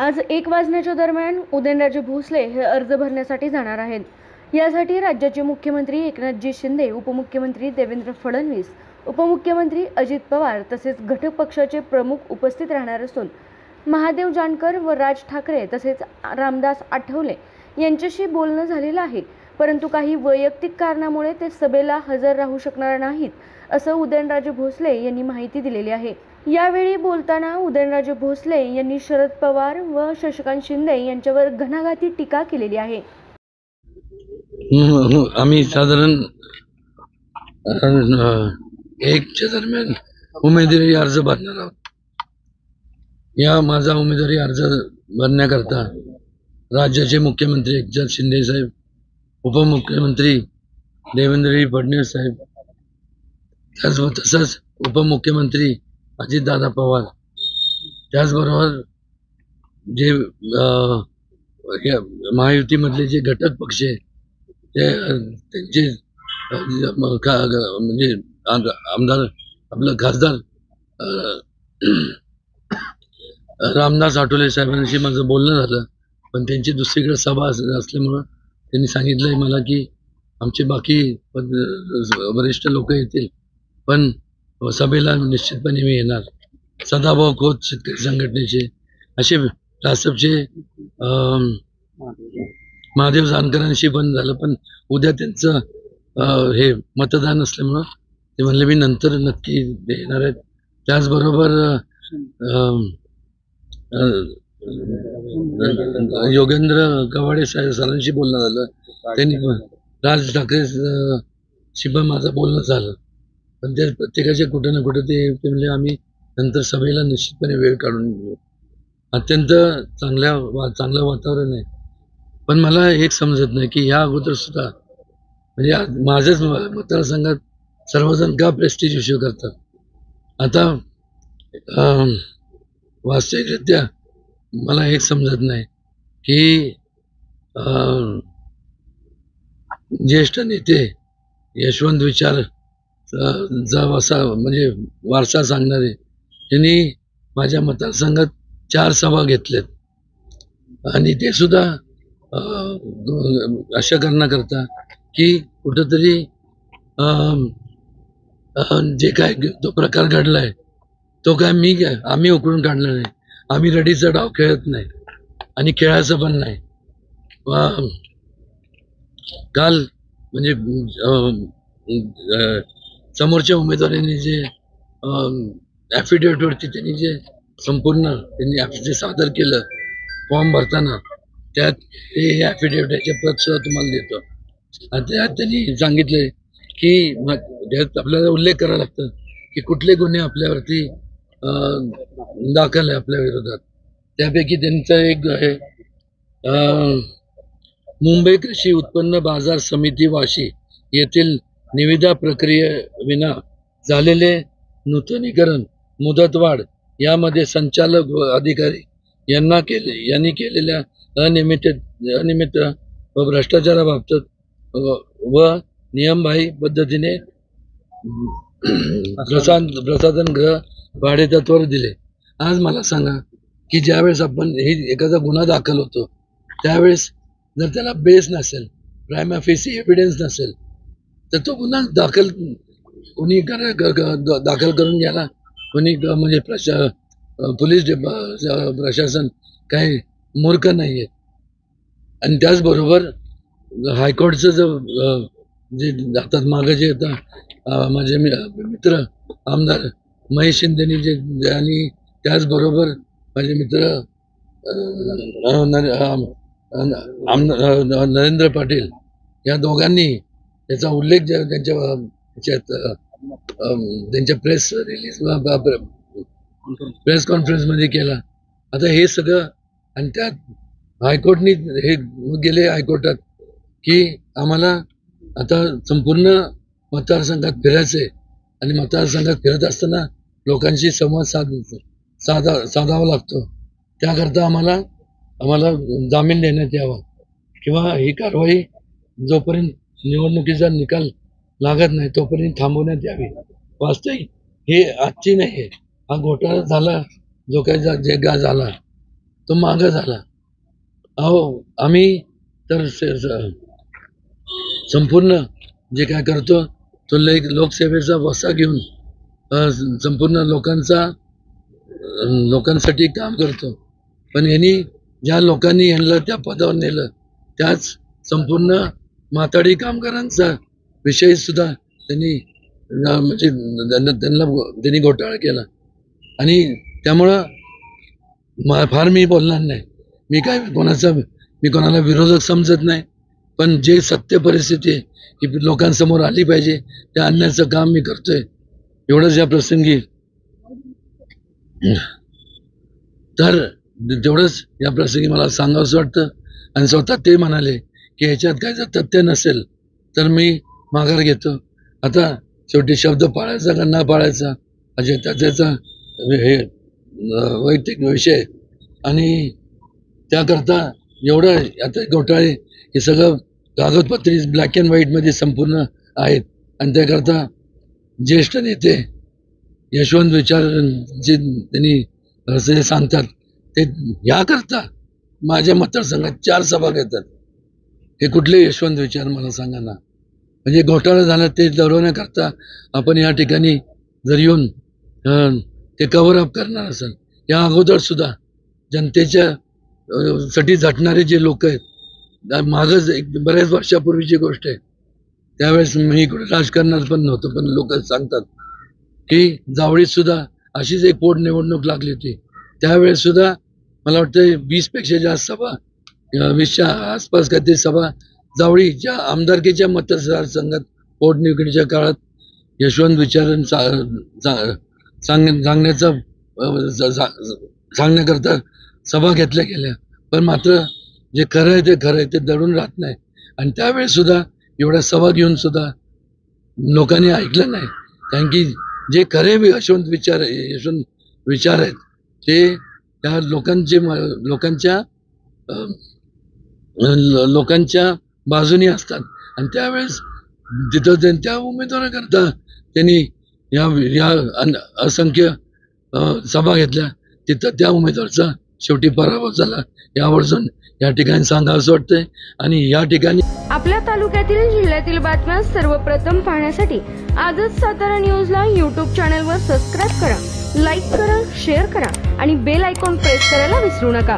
आज 1 वाजण्याच्या दरम्यान उदयनराजे भोसले हे अर्ज भरण्यासाठी जाणार आहेत। यासाठी राज्याचे मुख्यमंत्री एकनाथजी शिंदे, उपमुख्यमंत्री देवेंद्र फडणवीस, उपमुख्यमंत्री अजित पवार तसेच घटक पक्षाचे प्रमुख उपस्थित राहणार असून महादेव जानकर व राज ठाकरे तसेच रामदास आठवले यांच्याशी बोलणं झालेलं आहे। परंतु काही वैयक्तिक कारणामुळे ते सभेला हजर राहू शकणार नाहीत, असं उदयनराजे भोसले यांनी माहिती दिलेली आहे। यावेळी बोलताना उदयनराजे भोसले यांनी शरद पवार व शशिकांत शिंदे यांच्यावर घणाघाती टीका केलेली आहे। आम्ही साधारण 1च्या दरम्यान उमेदवारी अर्ज भरणार आहोत। या माझा उमेदवारी अर्ज भरण्याकरता राज्याचे मुख्यमंत्री एकनाथ शिंदे साहेब, उपमुख्यमंत्री देवेंद्र फडणवीस साहेब, तसंच उपमुख्यमंत्री अजितदादा पवार, त्याचबरोबर जे महायुतीमधले जे घटक पक्ष आहे त्यांचे म्हणजे आमदार आपलं खासदार रामदास आठवले साहेबांशी माझं बोलणं झालं, पण त्यांची दुसरीकडे सभा असल्यामुळं त्यांनी सांगितलंय मला की आमचे बाकी वरिष्ठ लोक येतील, पण सभेला निश्चितपणे मी येणार। सदाभाऊ खोत शेतकरी संघटनेचे असे रासपचे महादेव जानकरांशी पण झालं, पण उद्या त्यांचं हे मतदान असल्यामुळं ते म्हणले मी नंतर नक्की येणार आहेत। त्याचबरोबर योगेंद्र गवाडे सरांशी बोलणं झालं, त्यांनी राज ठाकरेशी पण माझं बोलणं झालं, पण ते प्रत्येकाचे कुठं ना कुठं ते म्हणजे आम्ही नंतर सभेला निश्चितपणे वेळ काढून घेऊ। अत्यंत चांगलं वातावरण आहे, पण मला एक समजत नाही की या अगोदर सुद्धा म्हणजे माझ्याच मतदारसंघात सर्वजण का प्रेस्टिज इश्यू करतात। आता वास्तविकरित्या मला एक समजत नाही की ज्येष्ठ नेते यशवंत विचार असा म्हणजे वारसा सांगणारे त्यांनी माझ्या मतदारसंघात 4 सभा घेतल्यात आणि ते सुद्धा अशा करण्याकरता की कुठंतरी जे काय तो प्रकार घडलाय तो काय आम्ही उकळून काढला नाही। आम्ही रडीचा डाव खेळत नाही आणि खेळायचं पण नाही। काल म्हणजे समोरच्या उमेदवारांनी जे ॲफिडेव्हिटवरती त्यांनी जे संपूर्ण त्यांनी सादर केलं फॉर्म भरताना, त्यात ते ॲफिडेव्हिटचे प्रत सुद्धा तुम्हाला देतो। आणि त्यात त्यांनी सांगितलंय की आपल्याला उल्लेख करावा लागतं की कुठले गुन्हे आपल्यावरती दाखल आहे आपल्या विरोधात। त्यापैकी त्यांचं एक आहे मुंबई कृषी उत्पन्न बाजार समिती वाशी येथील निविदा प्रक्रियेविना झालेले नूतनीकरण मुदतवाढ यामध्ये संचालक व अधिकारी यांनी केलेल्या अनियमित व भ्रष्टाचाराबाबत व नियमबाह्य पद्धतीने प्रसाधन गृह भाडे तत्वावर दिले। आज मला सांगा की ज्यावेळेस आपण एखादा गुन्हा दाखल होतो त्यावेळेस जर त्याला बेस नसेल, प्रायमा फेसी एव्हिडन्स नसेल, तर तो गुन्हा दाखल करून घ्यायला कोणी म्हणजे पोलीस प्रशासन काही मूर्ख नाही आहे। आणि त्याचबरोबर हायकोर्टचं जे जातात मागं जे आता माझे मित्र आमदार महेश शिंदेनी जे आणि त्याचबरोबर माझे मित्र नरेंद्र पाटील या दोघांनी त्याचा उल्लेख त्यांच्या प्रेस कॉन्फरन्समध्ये केला। आता हे सगळं आणि त्यात हायकोर्टनी हे गेले हायकोर्टात की आम्हाला आता संपूर्ण मतदारसंघात फिरायचंय आणि मतदारसंघात फिरत असताना लोकांशी संवाद साधावा लागतो, त्याकरता आम्हाला जामीन देण्यात यावा किंवा ही कारवाई जोपर्यंत निवडणुकीचा निकाल लागत नाही तोपर्यंत थांबवण्यात यावी। वास्तविक हे आजची नाही आहे, हा घोटाळा झाला जो काही झाला तो मागं झाला. अहो आम्ही तर संपूर्ण जे काय करतो तो लोकसेवेचा वसा घेऊन संपूर्ण लोकांसाठी काम करतो. पण यांनी ज्या लोकांनी यांना त्या पदावर नेलं त्याच संपूर्ण माथाडी कामगारांचा विषय सुद्धा त्यांनी म्हणजे त्यांनी घोटाळा केला. आणि त्यामुळं फार मी बोलणार नाही. मी कोणाला विरोधक समजत नाही. पण जे सत्य परिस्थिती आहे की लोकांसमोर आली पाहिजे त्या आणण्याचं काम मी करतोय. एवढंच या प्रसंगी. तर तेवढंच या प्रसंगी मला सांगावंसं वाटतं. आणि स्वतः ते म्हणाले की ह्याच्यात काय जर तथ्य नसेल तर मी माघार घेतो. आता शेवटी शब्द पाळायचा का ना पाळायचा त्याचा हे वैयक्तिक विषय. आणि त्याकरता एवढं आता घोटाळे हे सगळं कागदपत्री ब्लॅक अँड व्हाईटमध्ये संपूर्ण आहेत. आणि त्याकरता ज्येष्ठ नेते यशवंत विचार जे त्यांनी जे सांगतात ते याकरता माझ्या मतदारसंघात 4 सभा घेतात. हे कुठले यशवंत विचार मला सांगा ना. म्हणजे घोटाळा झाला ते दडवण्याकरता आपण या ठिकाणी जर येऊन ते कव्हर अप करणार असेल. या अगोदर सुद्धा जनतेच्या साठी झटणारे जे लोक आहेत मागच बऱ्याच वर्षापूर्वीची गोष्ट आहे. त्यावेळेस मी इकडे राजकारणात पण नव्हतं पण लोक सांगतात की जावळीत सुद्धा अशीच एक पोटनिवडणूक लागली होती. त्यावेळेस सुद्धा मला वाटतं 20 पेक्षा जास्त सभा 20च्या आसपास काहीतरी सभा जावळीच्या आमदारकीच्या मतदारसंघात पोटनिवडणुकीच्या काळात यशवंत विचार सांगण्याकरता सभा घेतल्या गेल्या. पण मात्र जे खरं आहे ते दडून राहत नाही. आणि त्यावेळेस सुद्धा एवढ्या सभा घेऊन सुद्धा लोकांनी ऐकलं नाही. कारण की जे खरे यशवंत विचार आहेत ते त्या लोकांच्या बाजूनी असतात. आणि त्यावेळेस तिथं त्या उमेदवाराकरता त्यांनी या असंख्य सभा घेतल्या. तिथं त्या उमेदवाराचा शेवटी पराभव झाला. यावरून या ठिकाणी सांगावंसं वाटतंय. आणि या ठिकाणी आपल्या तालुक्यातील जिल्ह्यातील बातम्या सर्वप्रथम पाहण्यासाठी आजच सातारा न्यूजला YouTube चॅनलवर सबस्क्राईब करा, लाईक करा, शेअर करा आणि बेल आयकॉन प्रेस करायला विसरू नका.